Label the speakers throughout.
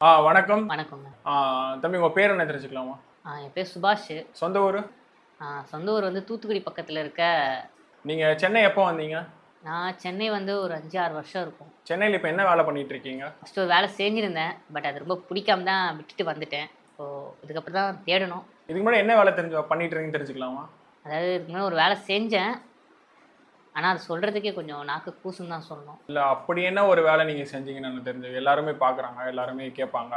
Speaker 1: வணக்கம்.
Speaker 2: வணக்கங்க.
Speaker 1: தம்பி உங்க பேர் என்ன தெரிஞ்சுக்கலாமா?
Speaker 2: என் பேர் சுபாஷ்.
Speaker 1: சொந்த ஊரு?
Speaker 2: சொந்த ஊர் வந்து தூத்துக்குடி பக்கத்துல இருக்க.
Speaker 1: நீங்க சென்னை எப்போ வந்தீங்க?
Speaker 2: நான் சென்னை வந்து ஒரு 5, 6 வருஷம் இருக்கும்.
Speaker 1: சென்னையில இப்ப என்ன வேலை பண்ணிட்டு இருக்கீங்க?
Speaker 2: ஃபர்ஸ்ட்டு ஒரு வேலை செஞ்சிருந்தேன். பட் அது ரொம்ப பிடிக்காம தான் விட்டுட்டு வந்துட்டேன். இப்போ இதுக்கப்புறம் தான் தேடணும்.
Speaker 1: இதுக்கு முன்னாடி என்ன வேலை பண்ணிட்டு இருந்தீங்கன்னு தெரிஞ்சுக்கலாமா?
Speaker 2: அதாவது இதுக்கு முன்னாடி ஒரு வேலை செஞ்சேன். ஆனா அது சொல்றதுக்கே கொஞ்சம் நாக்கு கூசுன்னு தான் சொல்லணும்.
Speaker 1: இல்ல அப்படி என்ன ஒரு வேலை நீங்க செஞ்சீங்கன்னு எனக்கு தெரிஞ்சது. எல்லாருமே பார்க்குறாங்க, எல்லாருமே கேட்பாங்க.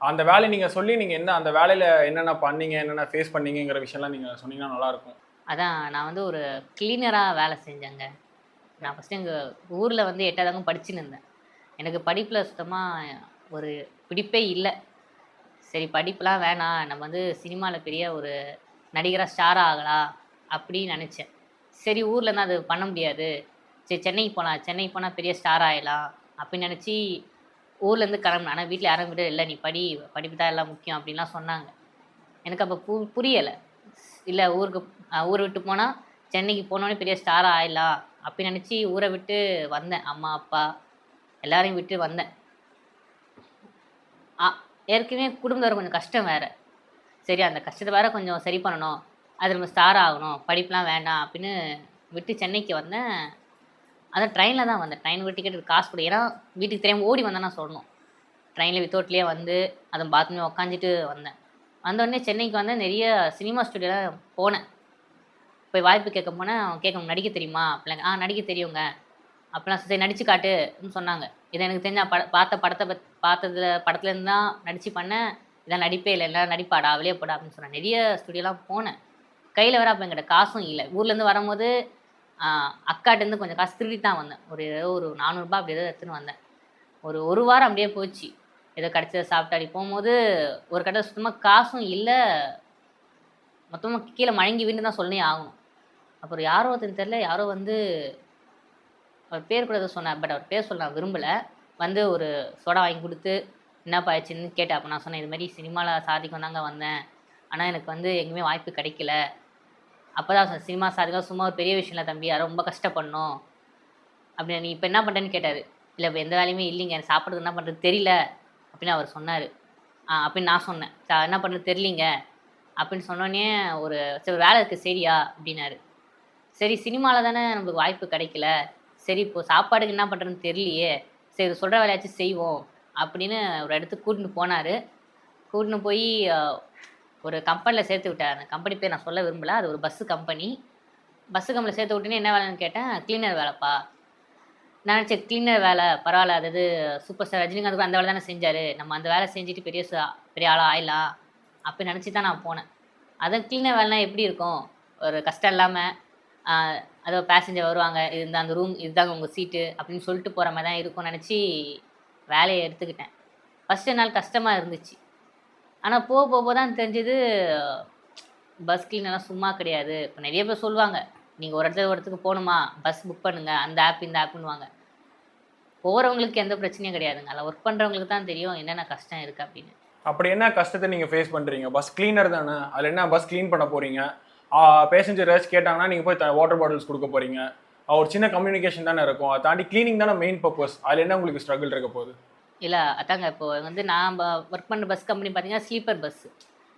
Speaker 1: அந்த வேலைய நீங்க சொல்லி நீங்க என்ன அந்த வேலையில என்னென்ன பண்ணீங்க, என்னென்ன ஃபேஸ் பண்ணீங்கங்கிற விஷயம்லாம் நீங்க சொன்னீங்கன்னா நல்லா இருக்கும்.
Speaker 2: அதான் நான் வந்து ஒரு கிளீனரா வேலை செஞ்சேங்க. நான் ஃபர்ஸ்ட்டு எங்க ஊர்ல வந்து 8வது வகுப்பு படிச்சுன்னு இருந்தேன். எனக்கு படிப்புல சுத்தமா ஒரு பிடிப்பே இல்ல. சரி படிப்புலாம் வேணாம். நம்ம வந்து சினிமால பெரிய ஒரு நடிகரா ஸ்டார் ஆகலாம் அப்படின்னு நெனச்சேன். சரி ஊர்ல இருந்தா அது பண்ண முடியாது. சரி சென்னைக்கு போலாம். சென்னைக்கு போனா பெரிய ஸ்டார் ஆயிடலாம் அப்படின்னு நெனச்சு ஊர்லேருந்து கிளம்புனேன். ஆனா வீட்ல யாரும் விட இல்ல நீ படி. படிப்பு தான் எல்லாம் முக்கியம் அப்படின்லாம் சொன்னாங்க. எனக்கு அப்ப புரியல. இல்ல ஊருக்கு ஊர விட்டு போனா சென்னைக்கு போனோனே பெரிய ஸ்டாரா ஆயிடலாம் அப்படின்னு நெனச்சு ஊர விட்டு வந்தேன். அம்மா, அப்பா எல்லாரையும் விட்டு வந்தேன். அ ஏற்கனவே குடும்பத்துல கொஞ்சம் கஷ்டம் வேற. சரி அந்த கஷ்டத்த வேற கொஞ்சம் சரி பண்ணணும். அது நம்ம ஸ்டார் ஆகணும். படிப்புலாம் வேண்டாம் அப்படின்னு விட்டு சென்னைக்கு வந்தேன். அதான் ட்ரெயின்ல தான் வந்தேன். ட்ரெயினுக்கு டிக்கெட்டுக்கு காசு குடு. ஏன்னா வீட்டுக்கு தெரியாம ஓடி வந்தேன்னு நான் சொல்லணும். ட்ரெயின்ல வித்தவுட்லயே வந்து அதுவும் பாத்ரூம்ல உட்காந்துட்டு வந்தேன். வந்தோடனே சென்னைக்கு வந்தேன். நெறைய சினிமா ஸ்டுடியோலாம் போனேன். போய் வாய்ப்பு கேட்க போனேன். அவன் கேட்க நடிக்க தெரியுமா? அப்படிலாம் நடிக்க தெரியுங்க. அப்பலாம் சரி நடிச்சு காட்டுன்னு சொன்னாங்க. இது எனக்கு தெரிஞ்ச பார்த்த படத்த படத்துலேருந்து தான் நடிச்சு பண்ணேன். இதான் நடிப்பே இல்ல. எல்லாரும் நடிப்பாடா, வெளிய போடா அப்படின்னு சொன்னாங்க. நெறைய ஸ்டுடியோலாம் போனேன். கையில வேற அப்ப என்கிட்ட காசும் இல்ல. ஊர்லேருந்து வரும்போது அ அக்காட்டருந்து கொஞ்சம் காசு திருடிட்டு தான் வந்தேன். ஒரு ரூ. 400 அப்படி ஏதோ எடுத்துன்னு வந்தேன். ஒரு வாரம் அப்படியே போச்சு. ஏதோ கிடைச்சத சாப்பிட்டு அப்படி போம்போது, ஒரு கட்டத்துல சுத்தமா காசும் இல்ல. மொத்தமா கீழ மயங்கி விழுந்து தான் சொல்லியே ஆகணும். அப்புறம் யாரோ ஒருத்தருக்கு தெரியல, யாரோ வந்து அவர் பேர் கூட ஏதோ சொன்னார். பட் அவர் பேர் சொல்ல நான் விரும்பல. வந்து ஒரு சோடா வாங்கி குடுத்து, "என்னப்பா ஆச்சுன்னு?" கேட்டேன். அப்ப நான் சொன்னேன், "இது மாரி சினிமால சாதிக்க தாங்க வந்தேன். ஆனா எனக்கு வந்து எங்கேயுமே வாய்ப்பு கிடைக்கல." அப்பதான் சொன்னேன், "சினிமா சாதிக்கலாம் சும்மா ஒரு பெரிய விஷயம் இல்ல தம்பி. யாரும் ரொம்ப கஷ்டப்படணும்." அப்படி "நீ இப்ப என்ன பண்றேன்னு?" கேட்டாரு. "இல்ல இப்ப எந்த வேலையுமே இல்லைங்க. எனக்கு சாப்பிடுறதுக்கு என்ன பண்றது தெரியல." அப்படின்னு அவர் சொன்னாரு. அப்படின்னு நான் சொன்னேன். "என்ன பண்றது தெரியலீங்க." அப்படின்னு சொன்னோனே ஒரு "சரி ஒரு வேலை இருக்கு செய்றியா?" அப்படின்னாரு. சரி சினிமால தானே நமக்கு வாய்ப்பு கிடைக்கல. சரி இப்போ சாப்பாடுக்கு என்ன பண்றதுன்னு தெரியலையே. சரி சொல்ற வேலையாச்சும் செய்வோம். அப்படின்னு ஒரு இடத்துக்கு கூட்டின்னு போனாரு. கூட்டின்னு போய் அ ஒரு கம்பெனில சேர்த்து விட்டாரு. அந்த கம்பெனி பேர் நான் சொல்ல விரும்பல. அது ஒரு பஸ் கம்பெனி. பஸ் கம்பெனில சேர்த்து விட்டோனே என்ன வேலைன்னு கேட்டேன். கிளீனர் வேலைப்பா. நான் நினச்சேன் கிளீனர் வேலை பரவால்ல. அதாவது சூப்பர் ஸ்டார் ரஜினிகாந்த் கூட அந்த வேலை தானே செஞ்சாரு. நம்ம அந்த வேலை செஞ்சுட்டு பெரிய ஆளா ஆயிடலாம். அப்படின்னு நினச்சு தான் நான் போனேன். அதான் கிளீனர் வேலைனா எப்படி இருக்கும்? ஒரு கஷ்டம் இல்லாம, அ அதோ பேசஞ்சர் வருவாங்க. இந்த அந்த ரூம் இதுதாங்க உங்க சீட்டு அப்படின்னு சொல்லிட்டு போற மாரி தான் இருக்கும்னு நினச்சு வேலைய எடுத்துக்கிட்டேன். ஃபர்ஸ்ட்டு நாள் கஷ்டமா இருந்துச்சு. ஆனா போக தான் தெரிஞ்சது பஸ் கிளீனர்லாம் சும்மா கிடையாது. இப்ப நெறைய பேர் சொல்லுவாங்க. நீங்க ஒரு இடத்துல ஒரு இடத்துக்கு போணுமா, பஸ் புக் பண்ணுங்க. அந்த ஆப், இந்த ஆப்புன்னுவாங்க. போறவங்களுக்கு எந்த பிரச்சனையும் கிடையாதுங்க. அதுல ஒர்க் பண்றவங்களுக்கு தான் தெரியும் என்னென்ன கஷ்டம் இருக்கு அப்படின்னு.
Speaker 1: அப்படி என்ன கஷ்டத்த நீங்க ஃபேஸ் பண்றீங்க? பஸ் கிளீனர் தானே. அதுல என்ன பஸ் கிளீன் பண்ண போறீங்க. பேசஞ்சர் ஏதாச்சும் கேட்டாங்கன்னா, நீங்க போய் வாட்டர் பாட்டில்ஸ் குடுக்க போறீங்க. ஒரு சின்ன கம்யூனிகேஷன் தானே இருக்கும். அத தாண்டி கிளீனிங் தானே மெயின் பர்ப்பஸ். அதுல என்ன உங்களுக்கு ஸ்ட்ரகிள் இருக்க போகுது?
Speaker 2: இல்ல அதாங்க இப்போ வந்து நான் ஒர்க் பண்ற பஸ் கம்பெனி பார்த்தீங்கன்னா, ஸ்லீப்பர் பஸ்.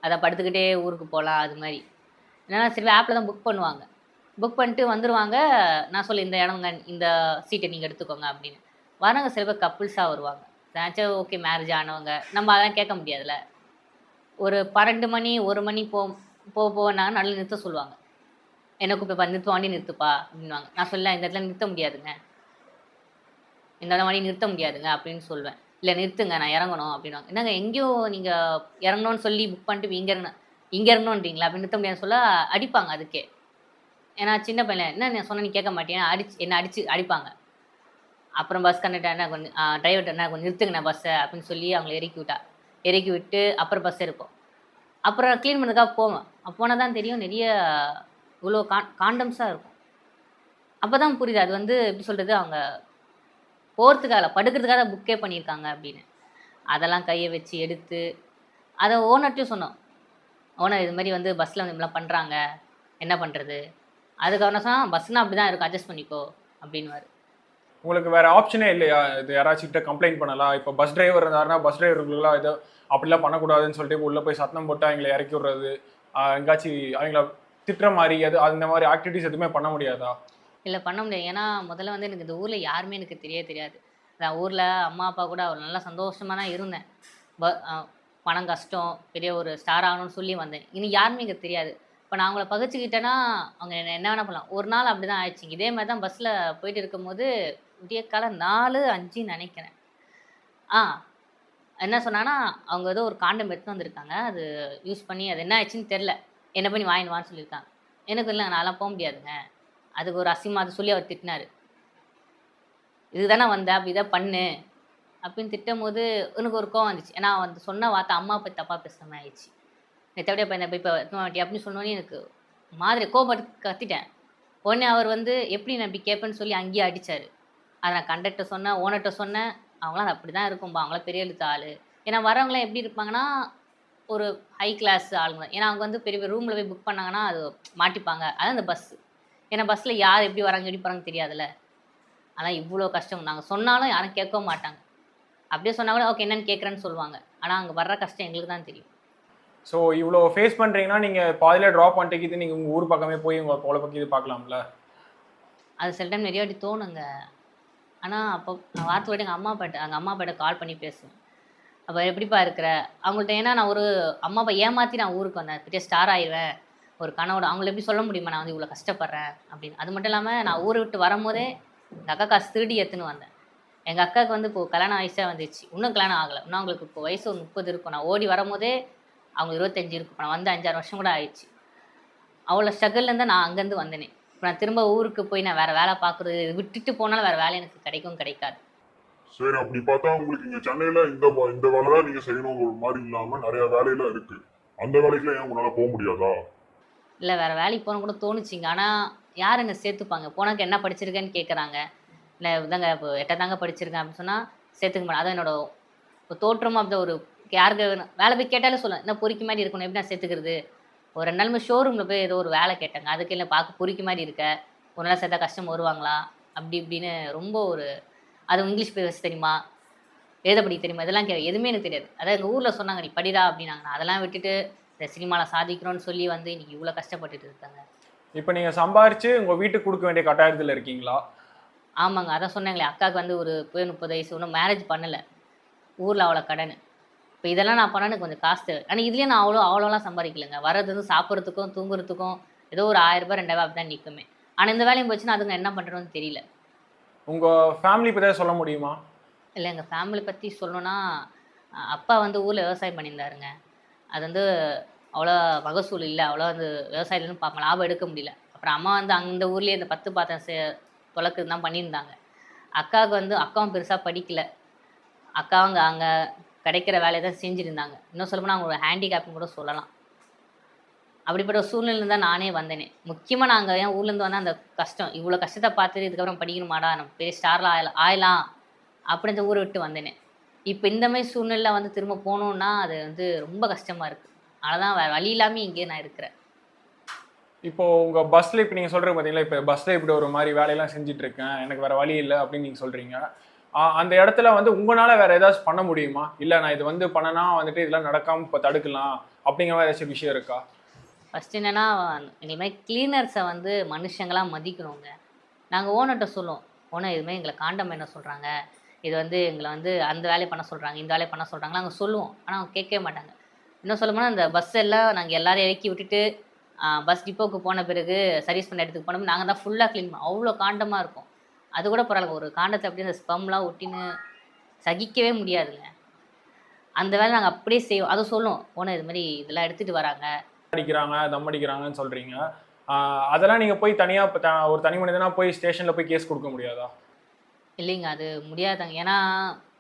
Speaker 2: அத படுத்துக்கிட்டே ஊருக்கு போலாம் அது மாரி. என்னன்னா சில ஆப்ல தான் புக் பண்ணுவாங்க. புக் பண்ணிட்டு வந்துருவாங்க. நான் சொல்லி இந்த இடம்ங்க, இந்த சீட்ட நீங்க எடுத்துக்கோங்க அப்படின்னு. வரவங்க சில பேர் கப்புல்ஸா வருவாங்க. ஏதாச்சும் ஓகே மேரேஜ் ஆனவங்க. நம்ம அதெல்லாம் கேட்க முடியாதுல்ல. ஒரு 12 மணி, 1 மணி போனாங்கன்னா நடுவுல நிறுத்த சொல்லுவாங்க. என்ன கூப்பிட்டு நிறுத்து வண்டி நிறுத்துப்பா அப்படின்னுவாங்க. நான் சொல்லுவேன் இந்த இடத்துல நிறுத்த முடியாதுங்க. இந்த வண்டி நிறுத்த முடியாதுங்க அப்படின்னு சொல்வேன். இல்ல நிறுத்துங்க நான் இறங்கணும் அப்படின்னுவாங்க. என்னங்க எங்கேயோ நீங்க இறங்கணும்னு சொல்லி புக் பண்ணிட்டு இங்க இறங்கணுன்றீங்களா? அப்படி நிறுத்த முடியாதுன்னு சொல்ல அடிப்பாங்க அதுக்கே. ஏன்னா சின்ன பையன் என்ன நான் சொன்னா நீ கேட்க மாட்டியா? என்ன அடிச்சு அடிப்பாங்க. அப்புறம் பஸ் கண்டக்டர் என்ன கொஞ்சம் டிரைவர்ட்ட என்ன கொஞ்சம் நிறுத்துங்கண்ணா பஸ்ஸ அப்படின்னு சொல்லி அவங்கள இறக்கி விட்டு அப்புறம் பஸ் எடுப்போம். அப்புறம் கிளீன் பண்ணதுக்காக போவேன். போனா தான் தெரியும் நெறைய இவ்ளோ காண்டம்ஸா இருக்கும். அப்பதான் புரியுது. அது வந்து எப்படி சொல்றது? அவங்க போறதுக்காக இல்ல, படுக்கிறதுக்காக தான் புக்கே பண்ணியிருக்காங்க அப்படின்னு. அதெல்லாம் கைய வச்சு எடுத்து, அத ஓனர்ட்டயும் சொன்னோம். ஓனர் இது மாரி வந்து பஸ்ல வந்து இப்படிலாம் பண்றாங்க. என்ன பண்றது? அதுக்கு அவர் என்ன சொன்னா, "பஸ்னா அப்படிதான் இருக்கும். அட்ஜஸ்ட் பண்ணிக்கோ" அப்படின்னுவாரு.
Speaker 1: உங்களுக்கு வேற ஆப்ஷனே இல்லையா? இது யாராச்சும் கிட்ட கம்ப்ளைண்ட் பண்ணலாம். இப்போ பஸ் டிரைவர் இருந்தாருன்னா, பஸ் டிரைவர்களுக்குலாம் ஏதோ அப்படிலாம் பண்ணக்கூடாதுன்னு சொல்லிட்டு உள்ள போய் சத்தம் போட்டு அவங்கள இறக்கி விடுறது, எங்காச்சும் அவங்கள திட்டுற மாரி அந்த மாரி ஆக்டிவிட்டீஸ் எதுவுமே பண்ண முடியாதா?
Speaker 2: இல்ல பண்ண முடியாது. ஏன்னா, முதல்ல வந்து எனக்கு இந்த ஊர்ல யாருமே எனக்கு தெரியவே தெரியாது. நான் ஊர்ல அம்மா, அப்பா கூட நல்லா சந்தோஷமா தான் இருந்தேன். ப அ பணம் கஷ்டம், பெரிய ஒரு ஸ்டார் ஆகணும்னு சொல்லி வந்தேன். இனி யாருமே எனக்கு தெரியாது. இப்ப நான் அவங்கள பகைச்சுக்கிட்டேன்னா, அவங்க என்ன வேணா பண்ணலாம். ஒரு நாள் அப்படிதான் ஆயிடுச்சுங்க. இதே மாரி தான் பஸ்ல போயிட்டு இருக்கும்போது, விடியற்காலை 4, 5ன்னு நெனைக்கிறேன். ஆ என்ன சொன்னாங்கன்னா, அவங்க ஏதோ ஒரு காண்டம் எடுத்துட்டு வந்திருக்காங்க. அது யூஸ் பண்ணி அது என்ன ஆச்சுன்னு தெரியல. என்ன போய் நீ வாங்கின்னு வான்னு சொல்லியிருக்காங்க. எனக்கு இல்ல நான்லாம் முடியாதுங்க. அதுக்கு ஒரு அசிங்கமா அத சொல்லி அவர் திட்டினாரு. "இதுக்கு தானே வந்த, அப்ப இத பண்ணு." அப்படின்னு திட்டும்போது எனக்கு ஒரு கோவம் வந்துச்சு. ஏன்னா வந்து சொன்ன வார்த்தை அம்மா பத்தி தப்பா பேசுற மாரி ஆயிடுச்சு. "எத்தவடியா இப்ப என்ன இப்ப எத்தன வாட்டி?" அப்படின்னு சொன்னோனே எனக்கு மாதிரி கோவப்பட்டு கத்திட்டேன். உடனே அவர் வந்து, "எப்படி நான் இப்படி கேட்பேன்னு" சொல்லி அங்கேயே அடிச்சாரு. அத நான் கண்டக்டர்ட்ட சொன்னேன், ஓனர்ட்ட சொன்னேன். அவங்களாம் அது அப்படிதான் இருக்கும்பா. அவங்களாம் பெரிய எழுத்து ஆளு. ஏன்னா வரவங்கலாம் எப்படி இருப்பாங்கன்னா, ஒரு ஹை கிளாஸ் ஆளுங்க. ஏன்னா அவங்க வந்து பெரிய பெரிய ரூம்ல போய் புக் பண்ணாங்கன்னா, அது மாட்டிப்பாங்க. அதான் இந்த பஸ். ஏன்னா பஸ்ல யார் எப்படி வராங்க, எப்படி போறாங்கன்னு தெரியாதுல்ல. அதான் இவ்ளோ கஷ்டம். நாங்க சொன்னாலும் யாரும் கேட்கவும் மாட்டாங்க. அப்படியே சொன்னா கூட, ஓகே என்னன்னு கேட்குறேன்னு சொல்லுவாங்க. ஆனா அங்க வர்ற கஷ்டம் எங்களுக்கு தான் தெரியும்.
Speaker 1: ஸோ இவ்வளோ ஃபேஸ் பண்றீங்கன்னா, நீங்க பாதியில ட்ராப் பண்ணிட்டு நீங்க உங்க ஊர் பக்கமே போய் உங்க பொழப்புக்கு இது பார்க்கலாம்ல?
Speaker 2: அது சில டைம் நெறைய வாட்டி தோணுங்க. ஆனா அப்போ நான் வாரத்துக்கு ஒரு வாட்டி எங்க அம்மா அப்பாட்ட கால் பண்ணி பேசுவேன். "அப்ப எப்படிப்பா இருக்கிற?" அவங்கள்ட்ட ஏன்னா நான் ஒரு அம்மா அப்பா ஏமாத்தி நான் ஊருக்கு வந்தேன். பெரிய ஸ்டார் ஆயிருவேன். ஒரு கனவோட அவங்கள எப்படி சொல்ல முடியுமா நான் வந்து இவ்வளோ கஷ்டப்படுறேன் அப்படின்னு. அது மட்டும் இல்லாம நான் ஊர விட்டு வரும்போதே எங்க அக்கா காசு திருடி எடுத்துன்னு வந்தேன். எங்க அக்காவுக்கு வந்து இப்போ கல்யாணம் வயசா வந்துச்சு. இன்னும் கல்யாணம் ஆகல. இன்னும் அவங்களுக்கு இப்போ வயசு ஒரு 30 இருக்கும். நான் ஓடி வரும்போதே அவங்க 25 இருக்கும். இப்ப நான் வந்து 5, 6 வருஷம் கூட ஆயிடுச்சு. அவ்வளோ ஸ்ட்ரகிள்லேருந்து தான் நான் அங்கேருந்து வந்தேனே. இப்ப நான் திரும்ப ஊருக்கு போய் நான் வேற வேலை பார்க்குறது விட்டுட்டு போனாலும் வேற வேலை எனக்கு கிடைக்கும் கிடைக்காது.
Speaker 3: சரி, அப்படி பார்த்தா உங்களுக்கு இங்க சென்னையில இந்த வேலை தான் நீங்க செய்யணும் ஒரு மாதிரி இல்லாம நிறைய வேலையெல்லாம் இருக்கு. அந்த வேலைக்குலாம் ஏன் உங்களால போக முடியாதா?
Speaker 2: இல்ல வேற வேலைக்கு போகணும்னு கூட தோணுச்சுங்க. ஆனா யார் என்ன சேர்த்துப்பாங்க? போனதுக்கு என்ன படிச்சிருக்கேன்னு கேட்குறாங்க. இல்ல இதாங்க இப்போ 8 தாங்க படிச்சிருக்கேன் அப்படின்னு சொன்னா சேர்த்துக்க மாட்டாங்க. அதுவும் என்னோட தோற்றமும் அப்படி ஒரு யாருக்கு வேலை போய் கேட்டாலே சொல்லுவேன். என்ன பொறிக்கு மாரி இருக்கணும். எப்படி நான் சேர்த்துக்கிறது? ஒரு 2 நாள் ஷோரூம்ல போய் ஏதோ ஒரு வேலை கேட்டேங்க. அதுக்கு இல்ல பார்க்க பொறிக்கு மாரி இருக்க. ஒரு நாள் சேர்த்தா கஸ்டமர் வருவாங்களா? அப்படி இப்படின்னு ரொம்ப ஒரு அதுவும் இங்கிலீஷ் பேச தெரியுமா? எழுத படிக்க தெரியுமா? இதெல்லாம் எதுவுமே எனக்கு தெரியாது. அதான் எங்க ஊர்ல சொன்னாங்க, "நீ படிடா" அப்படின்னாங்க. நான் அதெல்லாம் விட்டுட்டு இந்த சினிமால சாதிக்கணும்னு சொல்லி வந்து இன்னைக்கு இவ்வளோ கஷ்டப்பட்டுட்டு இருக்கேங்க.
Speaker 1: இப்ப நீங்க சம்பாரிச்சு உங்க வீட்டுக்கு குடுக்க வேண்டிய கட்டாயத்துல இருக்கீங்களா?
Speaker 2: ஆமாங்க. அதான் சொன்னேங்களே, அக்காவுக்கு வந்து ஒரு இப்பவே 30 வயசு. இன்னும் மேரேஜ் பண்ணல. ஊர்ல அவ்வளோ கடனு. இப்ப இதெல்லாம் நான் பண்ணா எனக்கு கொஞ்சம் காசு தேவை. ஆனா இதுலயும் நான் அவ்வளோலாம் சம்பாதிக்கலங்க. வர்றது வந்து சாப்பிடுறதுக்கும், தூங்குறதுக்கும் ஏதோ ஒரு ரூ. 1000 ரூ. 2000 அப்படிதான் நிக்குமே. ஆனா இந்த வேலையும் போச்சுன்னா, அதுக்கு நான் என்ன பண்றதுன்னு தெரியல.
Speaker 1: உங்க ஃபேமிலி பத்தி ஏதாவது சொல்ல முடியுமா?
Speaker 2: இல்ல எங்க ஃபேமிலி பத்தி சொல்லணும்னா, அப்பா வந்து ஊர்ல விவசாயம் பண்ணியிருந்தாருங்க. அது வந்து அவ்வளோ மகசூல் இல்ல. அவ்வளோ வந்து விவசாயத்துலருந்து லாபம் எடுக்க முடியல. அப்புறம் அம்மா வந்து அந்த ஊர்லயே இந்த 10 பாத்திரம் தொலக்குறது தான் பண்ணியிருந்தாங்க. அக்காவுக்கு வந்து அக்காவும் பெருசா படிக்கல. அக்காவும் அங்க அங்க கிடைக்கிற வேலைய தான் செஞ்சிருந்தாங்க. இன்னும் சொல்லப்போனா அவங்க ஒரு ஹேண்டிகேப்ன்னு கூட சொல்லலாம். அப்படிப்பட்ட ஒரு சூழ்நிலையில தான் நானே வந்தேனே. முக்கியமா நாங்க ஏன் ஊர்லேருந்து வந்தா அந்த கஷ்டம். இவ்வளோ கஷ்டத்த பார்த்துட்டு இதுக்கப்புறம் படிக்கணுமாடா? நம்ம பெரிய ஸ்டார்லாம் ஆயலாம் அப்படின்னு ஊர விட்டு வந்தேனே. இப்ப இந்த மாரி சூழ்நிலையில வந்து திரும்ப போணும்னா, அது வந்து ரொம்ப கஷ்டமா இருக்கு. அதனால வேற வழி இல்லாம இங்கேயே நான் இருக்கிறேன்.
Speaker 1: இப்போ உங்க பஸ்ல இப்ப நீங்க சொல்றீங்க பார்த்தீங்களா, இப்ப பஸ்ல இப்படி ஒரு மாரி வேலையெல்லாம் செஞ்சுட்டு இருக்கேன். எனக்கு வேற வழி இல்ல அப்படின்னு நீங்க சொல்றீங்க. அந்த இடத்துல வந்து உங்கனால வேற ஏதாச்சும் பண்ண முடியுமா? இல்ல நான் இது வந்து பண்ணனா வந்துட்டு இதெல்லாம் நடக்காம இப்ப தடுக்கலாம். அப்படிங்கிற மாரி ஏதாச்சும் விஷயம் இருக்கா?
Speaker 2: ஃபர்ஸ்ட் என்னன்னா, எங்கள மாரி கிளீனர்ஸ வந்து மனுஷங்களா மதிக்கணுங்க. நாங்க ஓனர்ட்ட சொல்லுவோம். ஓனர் இது மாரி எங்கள காண்டம் பண்ண சொல்றாங்க. இது வந்து எங்கள வந்து அந்த வேலைய பண்ண சொல்றாங்க, இந்த வேலைய பண்ண சொல்றாங்கன்னு நாங்க சொல்லுவோம். ஆனா அவங்க கேட்கவே மாட்டாங்க. இன்னும் சொல்லப்போனா அந்த பஸ் எல்லாம் நாங்க எல்லாரையும் இறக்கி விட்டுட்டு, பஸ் டிப்போக்கு போன பிறகு சர்வீஸ் பண்ண இடத்துக்கு போனோம். நாங்க தான் ஃபுல்லா கிளீன் பண்ணுவோம். அவ்ளோ காண்டமா இருக்கும். அது கூட பரவால்ல. ஒரு காண்டத்த அப்படியே அந்த ஸ்பம்லாம் ஒட்டின்னு சகிக்கவே முடியாதுங்க. அந்த வேலை நாங்க அப்படியே செய்வோம். அதுவும் சொல்லுவோம். ஓனர் இது மாரி இதெல்லாம் எடுத்துட்டு வராங்க.
Speaker 1: அடிக்கிறாங்க, தம் அடிக்கிறாங்கன்னு சொல்றீங்க. ஆ அதெல்லாம் நீங்க போய் தனியா ஒரு தனி மனிதனா போய் ஸ்டேஷன்ல போய் கேஸ் குடுக்க முடியாதா?
Speaker 2: இல்லைங்க. அது முடியாதுங்க. ஏன்னா,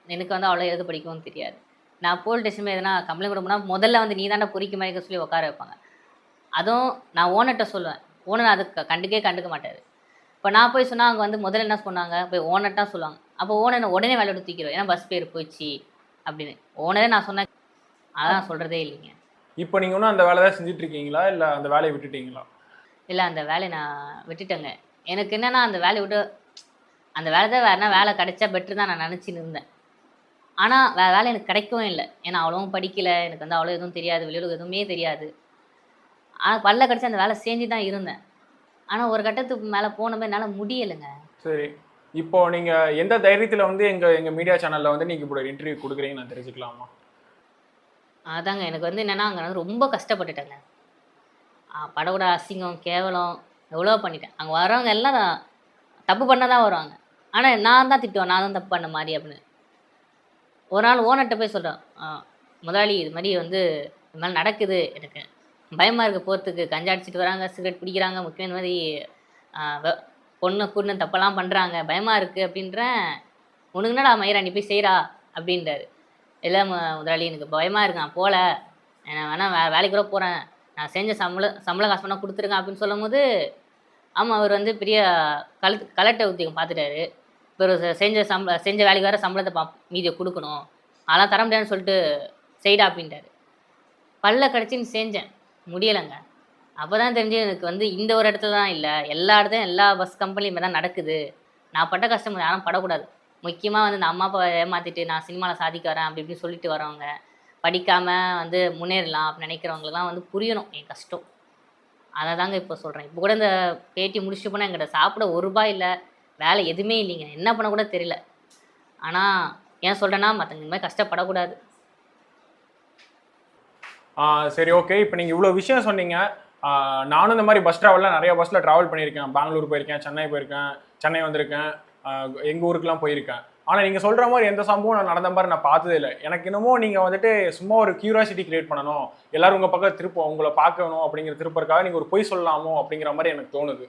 Speaker 2: எனக்கு வந்து அவ்வளோ எழுத படிக்கவும் தெரியாது. நான் போலீஸ் ஸ்டேஷன்ல எதனா கம்ப்ளைண்ட் கொடுக்க போனா, முதல்ல வந்து நீ தான்டா பொறிக்க மாரிக்க சொல்லி உட்கார வைப்பாங்க. அதுவும் நான் ஓனர்ட்ட சொல்லுவேன். ஓனர் அதுக்கு கண்டுக்க மாட்டாரு. இப்ப நான் போய் சொன்னா, அங்க வந்து முதல்ல என்ன சொன்னாங்க, போய் ஓனர்ட்ட தான் சொல்லுவாங்க. அப்போ ஓனர் என்ன உடனே வேலைய விட்டு தூக்கிருவாரு. ஏன்னா பஸ் பேர் போயிடுச்சு அப்படின்னு. ஓனரே நான் சொன்னா அதான் நான் சொல்றதே இல்லைங்க.
Speaker 1: இப்போ நீங்க இன்னும் அந்த வேலை தான் செஞ்சுட்டு இருக்கீங்களா? இல்ல அந்த வேலைய விட்டுட்டீங்களா?
Speaker 2: இல்ல அந்த வேலைய நான் விட்டுட்டேங்க. எனக்கு என்னன்னா அந்த வேலைய விட்டு அந்த வேலை தான் வேறுனா வேலை கிடைச்சா பெட்ரு தான் நான் நினச்சின்னு இருந்தேன். ஆனால் வேலை எனக்கு கிடைக்கவும் இல்லை. ஏன்னா அவ்வளோவும் படிக்கலை, எனக்கு வந்து அவ்வளோ எதுவும் தெரியாது, வெளியுலகம் எதுவுமே தெரியாது. ஆனால் பல்ல கடிச்சு அந்த வேலை செஞ்சு தான் இருந்தேன். ஆனால் ஒரு கட்டத்துக்கு மேலே போனமே என்னால் முடியலைங்க.
Speaker 1: சரி, இப்போ நீங்க எந்த தைரியத்துல வந்து எங்க எங்க மீடியா சேனல்ல வந்து நீங்க இப்படி ஒரு இன்டர்வியூ கொடுக்குறீங்கன்னு நான் தெரிஞ்சுக்கலாமா?
Speaker 2: அதாங்க எனக்கு வந்து என்னென்னா அங்கே வந்து ரொம்ப கஷ்டப்பட்டுட்டேங்க. படக்கூட அசிங்கம், கேவலம் எவ்வளோ பண்ணிட்டேன். அங்கே வரவங்க எல்லாம் தப்பு பண்ண தான் வருவாங்க. ஆனால் நான் தான் திட்டுவேன், நான் தான் தப்பு பண்ண மாதிரி அப்படின்னு. ஒரு நாள் ஓனர்கிட்ட போய் சொல்கிறேன், முதலாளி இது மாதிரி வந்து இது மாதிரி நடக்குது, எனக்கு பயமாக இருக்குது போகிறதுக்கு. கஞ்சா அடிச்சிட்டு வராங்க, சிகரெட் பிடிக்கிறாங்க, முக்கியம் இந்த மாதிரி பொண்ணு பொண்ணு தப்பெல்லாம் பண்ணுறாங்க, பயமாக இருக்குது அப்படின்றேன். உனக்கு என்னடா மயிரா நீ போய் செய்கிறா அப்படின்றாரு. இல்லை முதலாளி எனக்கு பயமாக இருக்கு, நான் போகல, நான் வேணால் வேலைக்கு கூட போகிறேன், நான் செஞ்ச சம்பள காசு பண்ணால் கொடுத்துருங்க அப்படின்னு சொல்லும் போது, ஆமாம் அவர் வந்து பெரிய கலெக்டர் உத்தியோகம் பார்த்துட்டாரு. இப்போ செஞ்ச வேலைக்கு வேறு சம்பளத்தை மீதியை கொடுக்கணும், அதெல்லாம் தர முடியாதுன்னு சொல்லிட்டு செய்டா அப்படின்ட்டாரு. பல்ல கடிச்சின்னு செஞ்சேன், முடியலைங்க. அப்போ தான் தெரிஞ்சு எனக்கு வந்து இந்த ஒரு இடத்துல தான் இல்லை, எல்லா இடத்துலையும் எல்லா பஸ் கம்பெனியுமே தான் நடக்குது. நான் பட்ட கஷ்டம் யாரும் படக்கூடாது. முக்கியமாக வந்து நான் அம்மா அப்பா ஏமாற்றிட்டு நான் சினிமாவில் சாதிக்க வரேன் அப்படி இப்படின்னு சொல்லிட்டு வரவங்க, படிக்காமல் வந்து முன்னேறலாம் அப்படின்னு நினைக்கிறவங்களுக்குலாம் வந்து புரியணும் என் கஷ்டம். அதை தாங்க இப்போ சொல்கிறேன். இப்போ கூட இந்த பேட்டி முடிச்சுட்டு போனால் எங்கிட்ட சாப்பிட ₹1 இல்லை, வேலை எதுவுமே இல்லைங்க, என்ன பண்ண கூட தெரியல. ஆனால் ஏன் சொல்கிறேன்னா மற்றவங்க இந்த மாதிரி கஷ்டப்படக்கூடாது.
Speaker 1: சரி, ஓகே. இப்போ நீங்கள் இவ்வளோ விஷயம் சொன்னீங்க. நானும் இந்த மாதிரி பஸ் ட்ராவலில் நிறைய பஸ்ஸில் ட்ராவல் பண்ணியிருக்கேன். பெங்களூர் போயிருக்கேன், சென்னை போயிருக்கேன், சென்னை வந்திருக்கேன், எங்கள் ஊருக்குலாம் போயிருக்கேன். ஆனால் நீங்கள் சொல்கிற மாதிரி எந்த சம்பவம் நான் நடந்த மாதிரி நான் பார்த்ததே இல்லை. எனக்கு இன்னமும் நீங்கள் வந்துட்டு சும்மா ஒரு கியூரியாசிட்டி கிரியேட் பண்ணணும், எல்லாரும் உங்கள் பக்கம் உங்களை பார்க்கணும் அப்படிங்கிற திருப்பறக்காக நீங்கள் ஒரு பொய் சொல்லலாமோ அப்படிங்கிற மாதிரி எனக்கு தோணுது.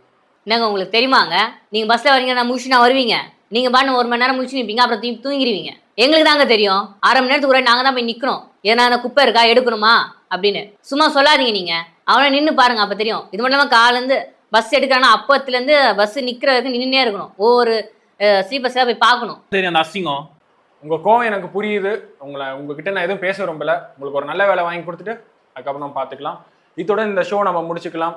Speaker 2: என்னங்க உங்களுக்கு தெரியுமாங்க, நீங்கள் பஸ்ஸில் வரீங்க, நான் முடிச்சுனா வருவீங்க, நீங்கள் பாட்டு 1 மணி நேரம் முடிச்சு நிற்பீங்க, அப்புறம் தூங்கிடுவீங்க. எங்களுக்கு தாங்க தெரியும், 1/2 மணி நேரத்துக்கு கூட நாங்கள் தான் போய் நிற்கணும், ஏன்னா அந்த குப்பை இருக்கா எடுக்கணுமா அப்படின்னு. சும்மா சொல்லாதீங்க நீங்கள், அவனை நின்று பாருங்க, அப்போ தெரியும். இது மட்டும் இல்லாமல் காலேருந்து பஸ் எடுக்கிறான்னா அப்பத்துலேருந்து பஸ் நிற்கிற வரைக்கும் நின்றுனே இருக்கணும், ஒவ்வொரு ஸ்லீப்பர்ஸாக போய் பார்க்கணும்.
Speaker 1: சரி, அந்த அசிங்கம் உங்கள் கோவம் எனக்கு புரியுது. உங்ககிட்ட நான் எதுவும் பேச விரும்பல. உங்களுக்கு ஒரு நல்ல வேலை வாங்கி கொடுத்துட்டு அதுக்கப்புறம் நம்ம பார்த்துக்கலாம். இதோட இந்த ஷோ நம்ம முடிச்சுக்கலாம்.